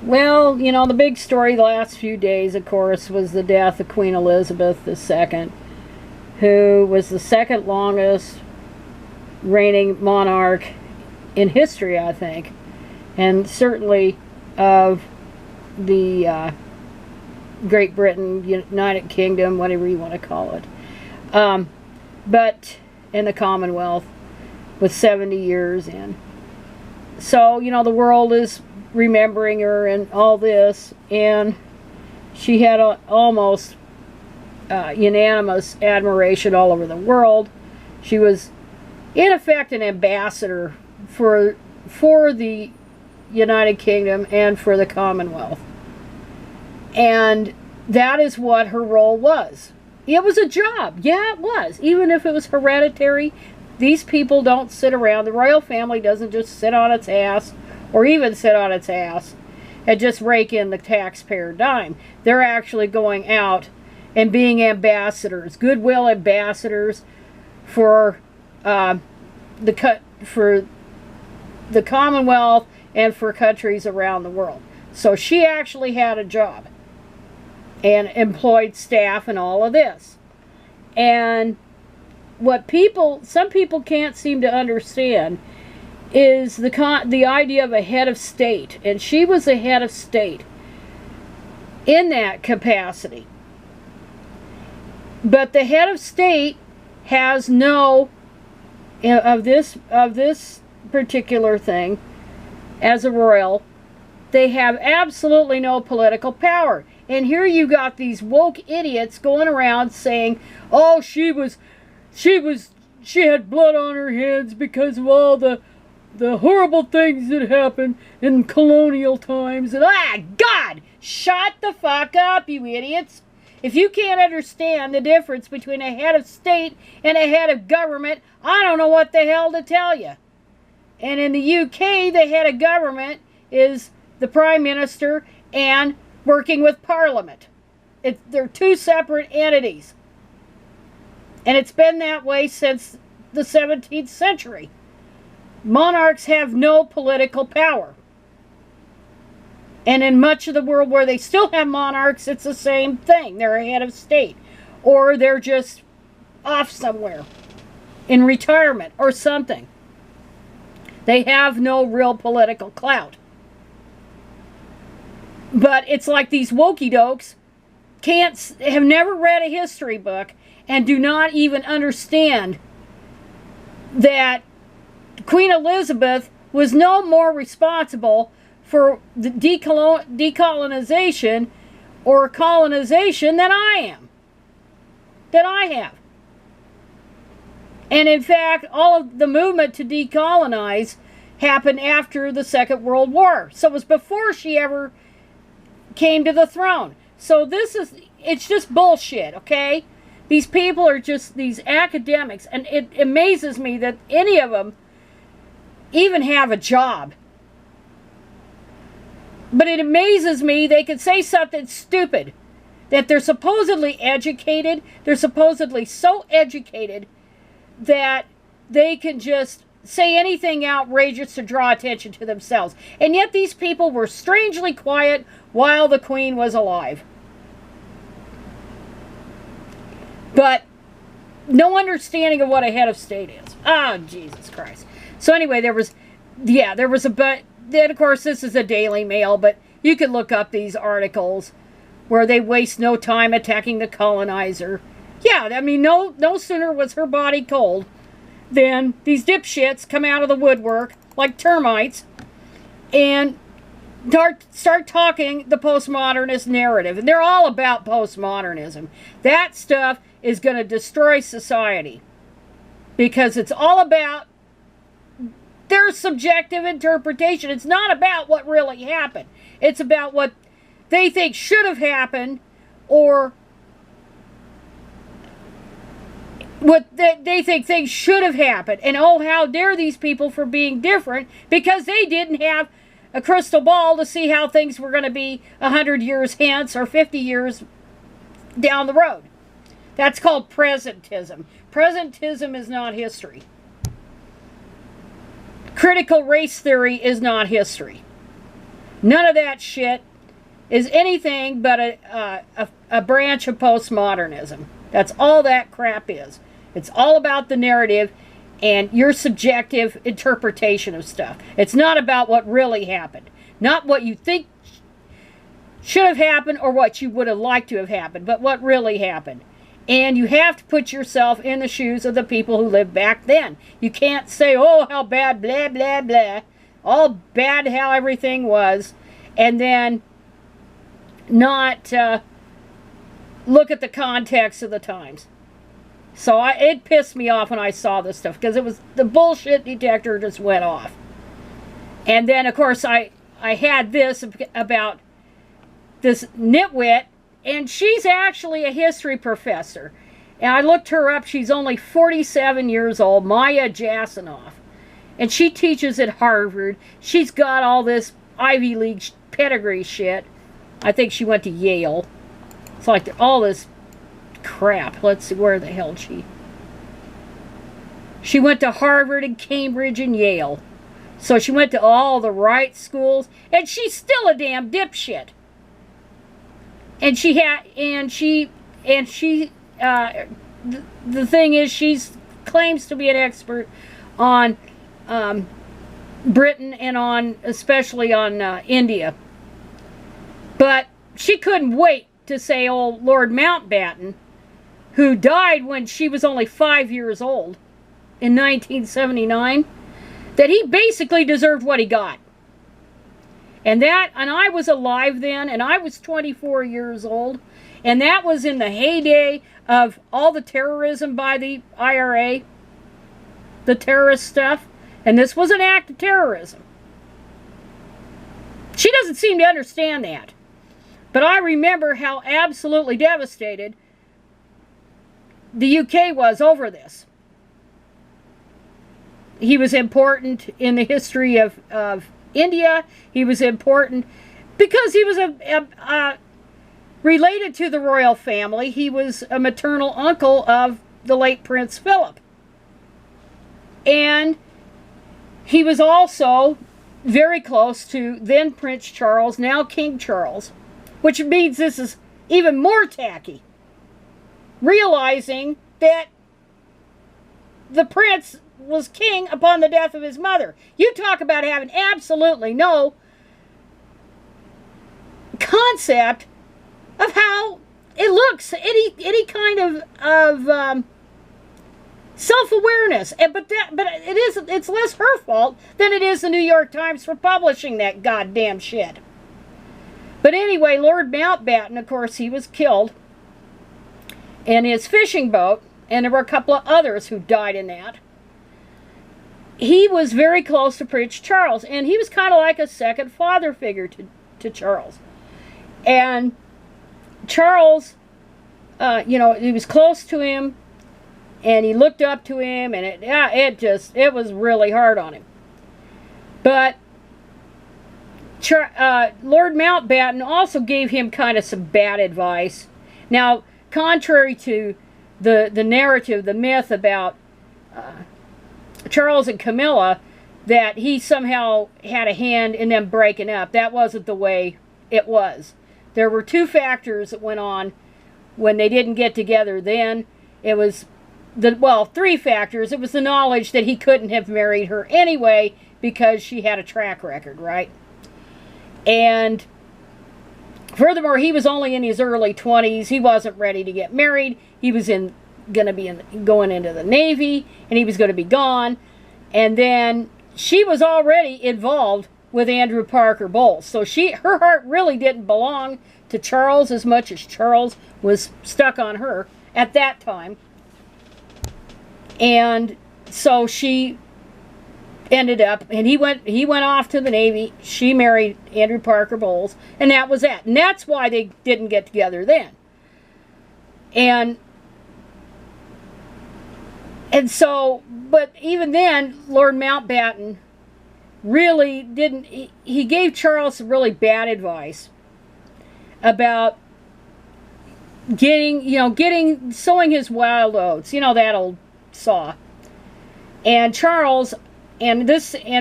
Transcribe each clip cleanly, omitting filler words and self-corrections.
Well, you know, the big story the last few days, of course, was the death of Queen Elizabeth II, who was the second longest reigning monarch in history, I think, and certainly of the Great Britain, United Kingdom, whatever you want to call it, but in the Commonwealth with 70 years in. So, you know, the world is remembering her and all this, and she had almost unanimous admiration all over the world. She was, in effect, an ambassador for the United Kingdom and for the Commonwealth. And that is what her role was. It was a job. Yeah, it was. Even if it was hereditary, these people don't sit around. The royal family doesn't just sit on its ass, or even sit on its ass, and just rake in the taxpayer dime. They're actually going out and being ambassadors, goodwill ambassadors for the Commonwealth and for countries around the world. So she actually had a job and employed staff and all of this. And what some people can't seem to understand is the idea of a head of state. And she was a head of state in that capacity. But the head of state has no, of this particular thing, as a royal, they have absolutely no political power. And here you got these woke idiots going around saying, oh, she had blood on her hands because of all the horrible things that happened in colonial times. And God, shut the fuck up, you idiots. If you can't understand the difference between a head of state and a head of government, I don't know what the hell to tell you. And in the UK, the head of government is the Prime Minister and working with Parliament. They're two separate entities. And it's been that way since the 17th century. Monarchs have no political power. And in much of the world where they still have monarchs, it's the same thing. They're a head of state. Or they're just off somewhere in retirement or something. They have no real political clout. But it's like these wokey-dokes have never read a history book and do not even understand that Queen Elizabeth was no more responsible for the decolonization or colonization than I am. Than I have. And in fact, all of the movement to decolonize happened after the Second World War. So it was before she ever came to the throne. So it's just bullshit, okay? These people are just these academics, and it amazes me that any of them even have a job. But it amazes me they could say something stupid, that they're supposedly educated, they're supposedly so educated that they can just say anything outrageous to draw attention to themselves. And yet these people were strangely quiet while the Queen was alive. But no understanding of what a head of state is. Oh, Jesus Christ. So anyway, there was a, then of course this is a Daily Mail, but you can look up these articles where they waste no time attacking the colonizer. Yeah, I mean, no sooner was her body cold than these dipshits come out of the woodwork like termites and start talking the postmodernist narrative. And they're all about postmodernism. That stuff is going to destroy society because it's all about their subjective interpretation. It's not about what really happened. It's about what they think should have happened, or what they think things should have happened. And oh, how dare these people for being different, because they didn't have a crystal ball to see how things were going to be 100 years hence or 50 years down the road. That's called presentism. Presentism is not history. Critical race theory is not history. None of that shit is anything but a branch of postmodernism. That's all that crap is. It's all about the narrative and your subjective interpretation of stuff. It's not about what really happened. Not what you think should have happened or what you would have liked to have happened, but what really happened. And you have to put yourself in the shoes of the people who lived back then. You can't say, oh, how bad, blah, blah, blah. All bad how everything was. And then not look at the context of the times. So it pissed me off when I saw this stuff, because it was, the bullshit detector just went off. And then, of course, I had this about this nitwit, and she's actually a history professor. And I looked her up. She's only 47 years old, Maya Jasanoff. And she teaches at Harvard. She's got all this Ivy League pedigree shit. I think she went to Yale. It's like all this crap. Let's see, where the hell she went to Harvard and Cambridge and Yale. So she went to all the right schools, and she's still a damn dipshit. And the thing is, she claims to be an expert on Britain and on, especially on India. But she couldn't wait to say old Lord Mountbatten, who died when she was only 5 years old in 1979, that he basically deserved what he got. And I was alive then, and I was 24 years old, and that was in the heyday of all the terrorism by the IRA, the terrorist stuff, and this was an act of terrorism. She doesn't seem to understand that. But I remember how absolutely devastated the UK was over this. He was important in the history of India. He was important because he was related to the royal family. He was a maternal uncle of the late Prince Philip. And he was also very close to then Prince Charles, now King Charles, which means this is even more tacky. Realizing that the prince was king upon the death of his mother. You talk about having absolutely no concept of how it looks, any kind of self-awareness. But it's less her fault than it is the New York Times for publishing that goddamn shit. But anyway, Lord Mountbatten, of course, he was killed in his fishing boat, and there were a couple of others who died in that. He was very close to Prince Charles, and he was kind of like a second father figure to Charles. And Charles, he was close to him, and he looked up to him, and it was really hard on him. But Lord Mountbatten also gave him kind of some bad advice. Now, contrary to the narrative, the myth about Charles and Camilla, that he somehow had a hand in them breaking up, that wasn't the way it was. There were two factors that went on when they didn't get together then. It was three factors. It was the knowledge that he couldn't have married her anyway because she had a track record, right? And furthermore, he was only in his early 20s. He wasn't ready to get married. He was going into the Navy, and he was going to be gone. And then she was already involved with Andrew Parker Bowles. So her heart really didn't belong to Charles as much as Charles was stuck on her at that time. And so she ended up, and he went off to the Navy. She married Andrew Parker Bowles, and that was that. And that's why they didn't get together then. And so, but even then, Lord Mountbatten really didn't, he gave Charles some really bad advice about sowing his wild oats, that old saw. And Charles, and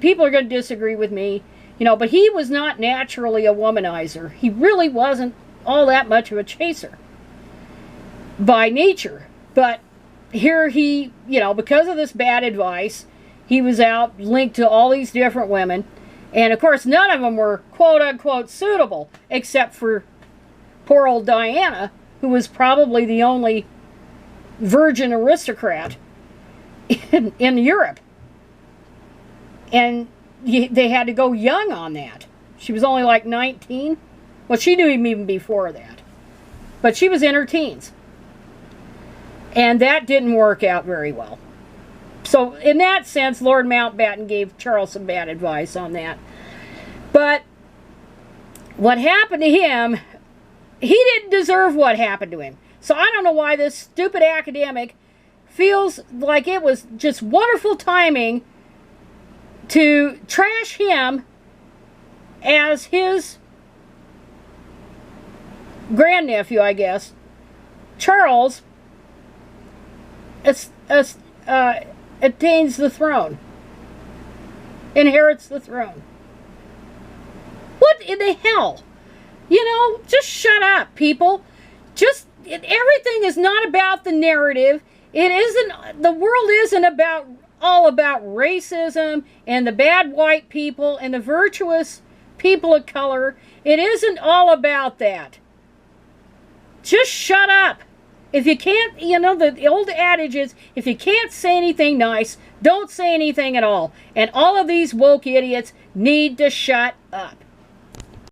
people are going to disagree with me, You know, but he was not naturally a womanizer. He really wasn't all that much of a chaser by nature. But here he, you know, because of this bad advice, he was out linked to all these different women. And of course, none of them were quote unquote suitable, except for poor old Diana, who was probably the only virgin aristocrat in Europe. And they had to go young on that. She was only like 19. Well, she knew him even before that. But she was in her teens. And that didn't work out very well. So in that sense, Lord Mountbatten gave Charles some bad advice on that. But what happened to him, he didn't deserve what happened to him. So I don't know why this stupid academic feels like it was just wonderful timing to trash him as his grandnephew, I guess. Charles attains the throne, inherits the throne. What in the hell? You know, just shut up, people. Everything is not about the narrative. It isn't, the world isn't all about racism and the bad white people and the virtuous people of color. It isn't all about that. Just shut up. If you can't, you know, the old adage is, if you can't say anything nice, don't say anything at all. And all of these woke idiots need to shut up.